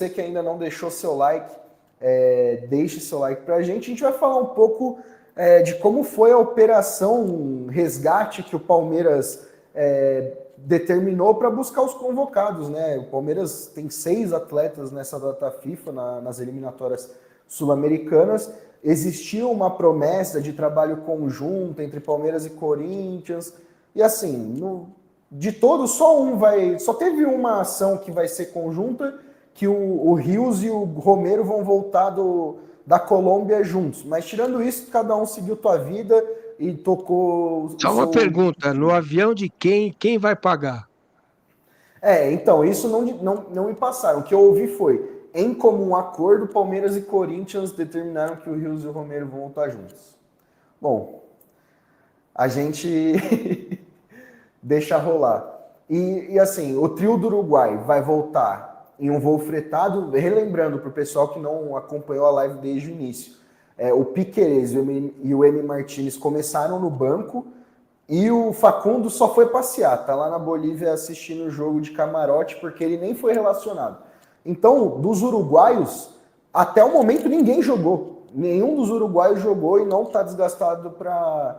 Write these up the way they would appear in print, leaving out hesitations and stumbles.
Você que ainda não deixou seu like, deixe seu like para a gente. A gente vai falar um pouco de como foi a operação resgate que o Palmeiras determinou para buscar os convocados, né? O Palmeiras tem 6 atletas nessa data FIFA, nas eliminatórias sul-americanas. Existia uma promessa de trabalho conjunto entre Palmeiras e Corinthians, e assim, de todos, só teve uma ação que vai ser conjunta, que o Rios e o Romero vão voltar da Colômbia juntos. Mas tirando isso, cada um seguiu tua vida e tocou Só uma pergunta, no avião de quem vai pagar? Então, isso não me passaram. O que eu ouvi foi, em comum acordo, Palmeiras e Corinthians determinaram que o Rios e o Romero vão voltar juntos. Bom, a gente deixa rolar. E assim, o trio do Uruguai vai voltar em um voo fretado, relembrando para o pessoal que não acompanhou a live desde o início. O Piquerez e o M. Martinez começaram no banco e o Facundo só foi passear, tá lá na Bolívia assistindo o jogo de camarote porque ele nem foi relacionado. Então, dos uruguaios, até o momento ninguém jogou. Nenhum dos uruguaios jogou e não está desgastado para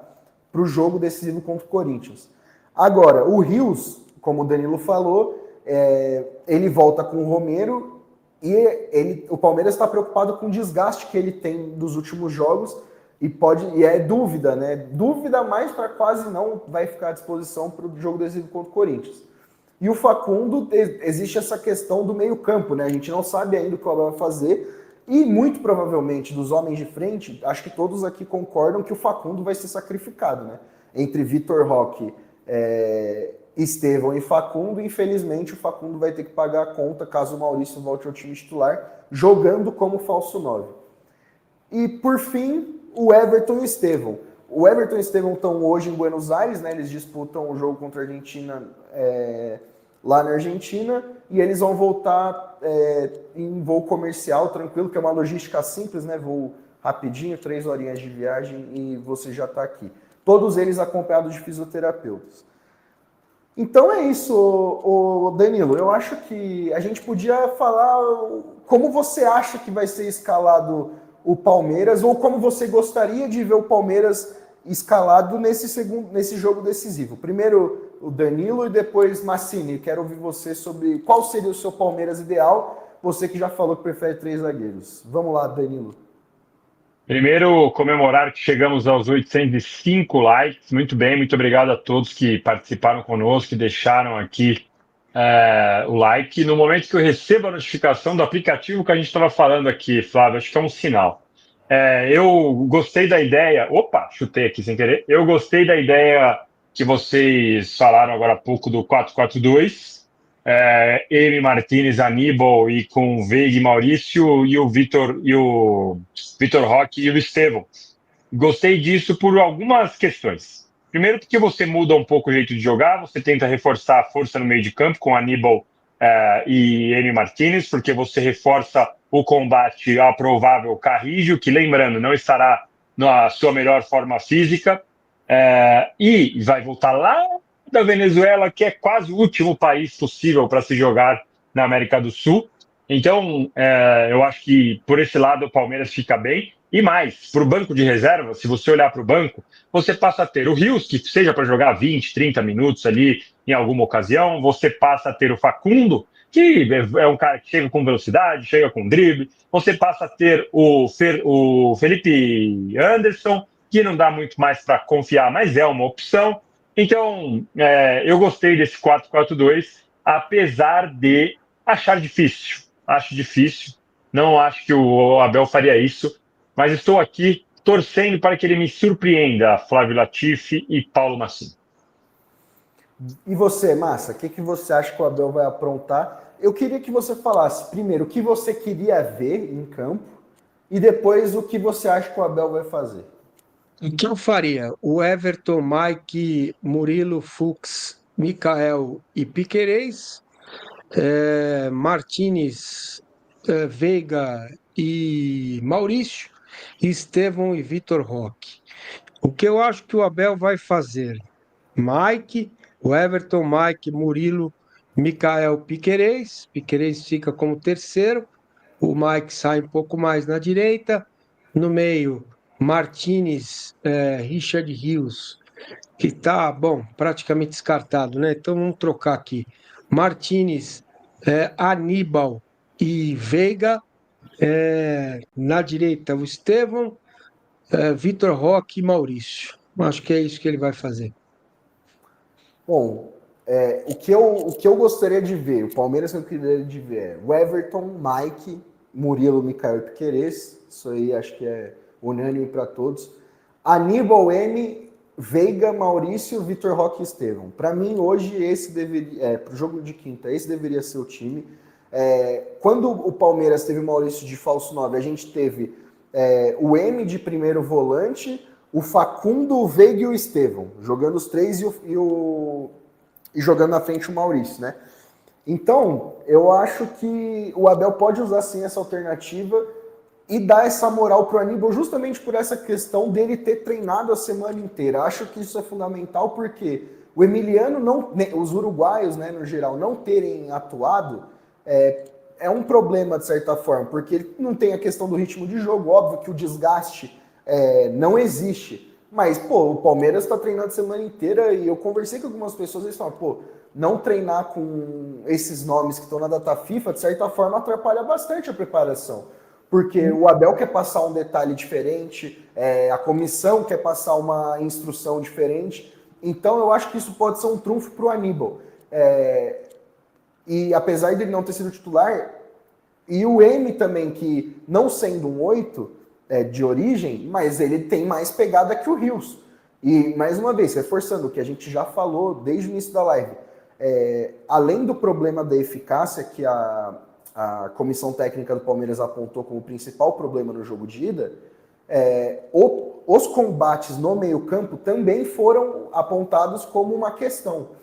o jogo decisivo contra o Corinthians. Agora, o Rios, como o Danilo falou, ele volta com o Romero e o Palmeiras está preocupado com o desgaste que ele tem dos últimos jogos e é dúvida, né? Dúvida mais para quase não vai ficar à disposição para o jogo decisivo contra o Corinthians. E o Facundo, existe essa questão do meio-campo, né? A gente não sabe ainda o que o Abel vai fazer. E muito provavelmente, dos homens de frente, acho que todos aqui concordam que o Facundo vai ser sacrificado, né? Entre Vitor Roque, Estevão e Facundo, infelizmente o Facundo vai ter que pagar a conta caso o Maurício volte ao time titular, jogando como falso 9. E por fim, o Everton e o Estevão. O Everton e o Estevão estão hoje em Buenos Aires, né? Eles disputam o jogo contra a Argentina lá na Argentina, e eles vão voltar em voo comercial, tranquilo, que é uma logística simples, né? Voo rapidinho, 3 horinhas de viagem e você já está aqui. Todos eles acompanhados de fisioterapeutas. Então é isso, Danilo. Eu acho que a gente podia falar como você acha que vai ser escalado o Palmeiras, ou como você gostaria de ver o Palmeiras escalado nesse jogo decisivo. Primeiro o Danilo e depois Massini. Quero ouvir você sobre qual seria o seu Palmeiras ideal, você que já falou que prefere 3 zagueiros. Vamos lá, Danilo. Primeiro, comemorar que chegamos aos 805 likes. Muito bem, muito obrigado a todos que participaram conosco, que deixaram aqui o like. No momento que eu recebo a notificação do aplicativo que a gente estava falando aqui, Flávio, acho que é um sinal. Eu gostei da ideia. Opa, chutei aqui sem querer. Eu gostei da ideia que vocês falaram agora há pouco do 4-4-2. M. Martinez, Aníbal e com Veiga e Maurício e o Vitor Roque e o Estevão. Gostei disso por algumas questões. Primeiro, porque você muda um pouco o jeito de jogar, você tenta reforçar a força no meio de campo com Aníbal e M. Martinez, porque você reforça o combate ao provável Carrillo, que, lembrando, não estará na sua melhor forma física, e vai voltar lá da Venezuela, que é quase o último país possível para se jogar na América do Sul. Então, eu acho que por esse lado o Palmeiras fica bem. E mais, para o banco de reserva, se você olhar para o banco, você passa a ter o Rios, que seja para jogar 20, 30 minutos ali em alguma ocasião, você passa a ter o Facundo, que é um cara que chega com velocidade, chega com drible, você passa a ter o Felipe Anderson, que não dá muito mais para confiar, mas é uma opção. Então, eu gostei desse 4-4-2, apesar de achar difícil. Acho difícil. Não acho que o Abel faria isso, mas estou aqui torcendo para que ele me surpreenda, Flávio Latifi e Paulo Massini. E você, Massa, o que você acha que o Abel vai aprontar? Eu queria que você falasse primeiro o que você queria ver em campo e depois o que você acha que o Abel vai fazer. O que eu faria? O Everton, Mike, Murilo, Fux, Mikael e Piquerez, Martinez, Veiga e Maurício, Estevão e Vitor Roque. O que eu acho que o Abel vai fazer? O Everton, Mike, Murilo Mikael Piquerez fica como terceiro, o Mike sai um pouco mais na direita, no meio, Martinez, Richard Rios, que está, bom, praticamente descartado, né? Então vamos trocar aqui. Martinez, Aníbal e Veiga. Na direita, o Estevão, Vitor Roque e Maurício. Acho que é isso que ele vai fazer. Bom, o que eu gostaria de ver, o Palmeiras que eu queria de ver é o Everton, Mike, Murilo, Mikael e Piquerez. Isso aí acho que é unânime para todos. Aníbal, M, Veiga, Maurício, Vitor Roque e Estevão. Para mim, hoje, esse deveria. Para o jogo de quinta, esse deveria ser o time. Quando o Palmeiras teve o Maurício de falso 9, a gente teve o M de primeiro volante, o Facundo, o Veiga e o Estevão, jogando os três e jogando na frente o Maurício, né? Então, eu acho que o Abel pode usar sim essa alternativa e dar essa moral pro Aníbal justamente por essa questão dele ter treinado a semana inteira. Acho que isso é fundamental porque o Emiliano não, os uruguaios, né, no geral, não terem atuado é um problema de certa forma, porque ele não tem a questão do ritmo de jogo, óbvio que o desgaste não existe. Mas, pô, o Palmeiras está treinando a semana inteira e eu conversei com algumas pessoas e eles falam, pô, não treinar com esses nomes que estão na data FIFA, de certa forma, atrapalha bastante a preparação. Porque o Abel quer passar um detalhe diferente, a comissão quer passar uma instrução diferente. Então, eu acho que isso pode ser um trunfo para o Aníbal. E apesar de ele não ter sido titular, e o M também, que não sendo um 8 de origem, mas ele tem mais pegada que o Rios. E, mais uma vez, reforçando o que a gente já falou desde o início da live, além do problema da eficácia que a comissão técnica do Palmeiras apontou como principal problema no jogo de ida, os combates no meio-campo também foram apontados como uma questão.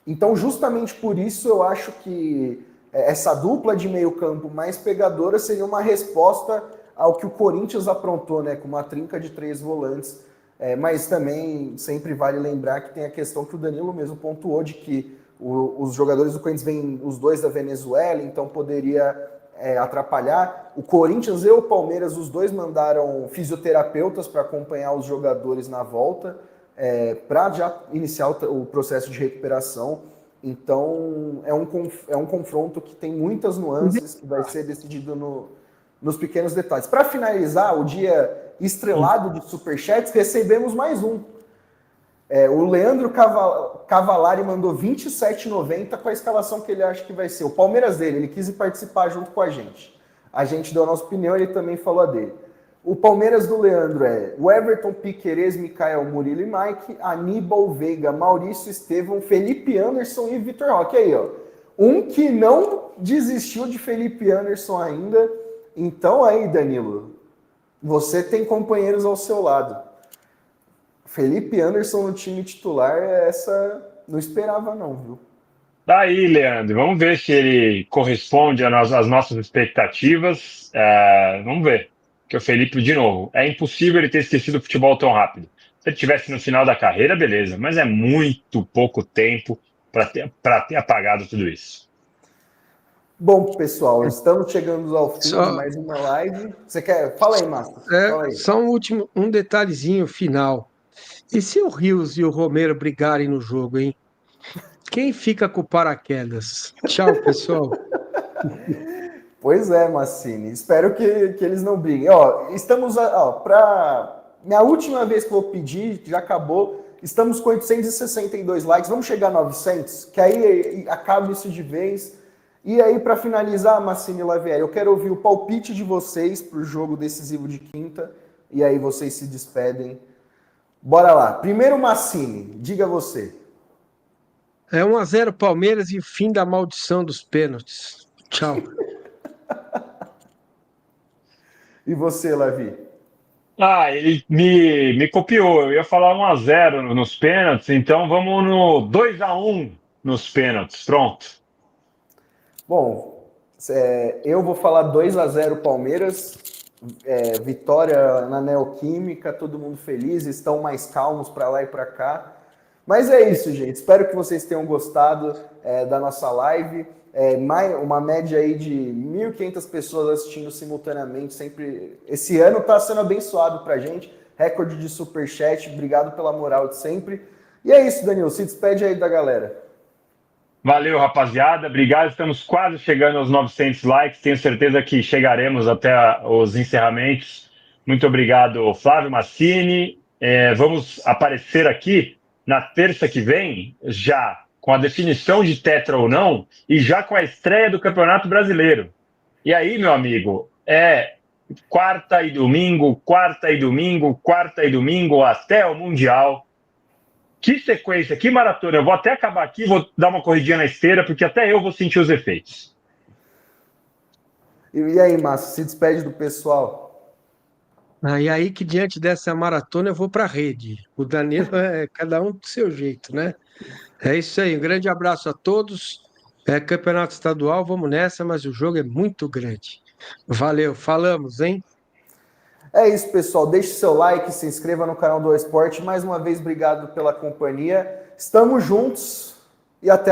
Então, justamente por isso, eu acho que essa dupla de meio-campo mais pegadora seria uma resposta ao que o Corinthians aprontou, né, com uma trinca de 3 volantes. Mas também sempre vale lembrar que tem a questão que o Danilo mesmo pontuou de que os jogadores do Corinthians vêm os dois da Venezuela, então poderia atrapalhar. O Corinthians e o Palmeiras, os dois mandaram fisioterapeutas para acompanhar os jogadores na volta, para já iniciar o processo de recuperação. Então é um confronto que tem muitas nuances, que vai ser decidido nos pequenos detalhes. Para finalizar, o dia estrelado de Superchats, recebemos mais um. O Leandro Cavalari mandou 27,90 com a escalação que ele acha que vai ser. O Palmeiras dele, ele quis participar junto com a gente. A gente deu a nossa opinião, ele também falou a dele. O Palmeiras do Leandro o Everton, Piquerez, Mikael, Murilo e Mike, Aníbal, Veiga, Maurício, Estevão, Felipe Anderson e Vitor Roque. Aí, ó. Um que não desistiu de Felipe Anderson ainda. Então aí, Danilo, você tem companheiros ao seu lado. Felipe Anderson no time titular, essa não esperava não, viu? Daí, Leandro, vamos ver se ele corresponde às nossas expectativas. Vamos ver. Porque o Felipe, de novo, é impossível ele ter esquecido o futebol tão rápido. Se ele estivesse no final da carreira, beleza, mas é muito pouco tempo para ter apagado tudo isso. Bom, pessoal, estamos chegando ao fim de mais uma live. Você quer? Fala aí, Márcio. Fala aí. Só um detalhezinho final. E se o Rios e o Romero brigarem no jogo, hein? Quem fica com o paraquedas? Tchau, pessoal. Pois é, Massini. Espero que eles não briguem. Estamos para minha última vez que eu vou pedir, já acabou. Estamos com 862 likes. Vamos chegar a 900, que aí acaba isso de vez. E aí, para finalizar, Massini e Lavieri, eu quero ouvir o palpite de vocês para o jogo decisivo de quinta. E aí vocês se despedem. Bora lá. Primeiro, Massini, diga você. 1-0 Palmeiras e fim da maldição dos pênaltis. Tchau. E você, Lavi? Ele me copiou. Eu ia falar 1-0 nos pênaltis, então vamos no 2-1 nos pênaltis. Pronto. Bom, eu vou falar 2-0 Palmeiras. Vitória na Neoquímica, todo mundo feliz, estão mais calmos para lá e para cá. Mas é isso, gente. Espero que vocês tenham gostado. da nossa live. Uma média aí de 1.500 pessoas assistindo simultaneamente. Sempre. Esse ano está sendo abençoado para a gente. Recorde de superchat. Obrigado pela moral de sempre. E é isso, Danilo. Se despede aí da galera. Valeu, rapaziada. Obrigado. Estamos quase chegando aos 900 likes. Tenho certeza que chegaremos até os encerramentos. Muito obrigado, Flávio Massini. Vamos aparecer aqui na terça que vem, já com a definição de tetra ou não, e já com a estreia do Campeonato Brasileiro. E aí, meu amigo, quarta e domingo, quarta e domingo, quarta e domingo, até o Mundial. Que sequência, que maratona. Eu vou até acabar aqui, vou dar uma corridinha na esteira, porque até eu vou sentir os efeitos. E aí, Márcio, se despede do pessoal. E aí que diante dessa maratona eu vou para a rede. O Danilo é cada um do seu jeito, né? É isso aí. Um grande abraço a todos. Campeonato estadual, vamos nessa, mas o jogo é muito grande. Valeu, falamos, hein? É isso, pessoal. Deixe seu like, se inscreva no canal do Esporte. Mais uma vez, obrigado pela companhia. Estamos juntos e até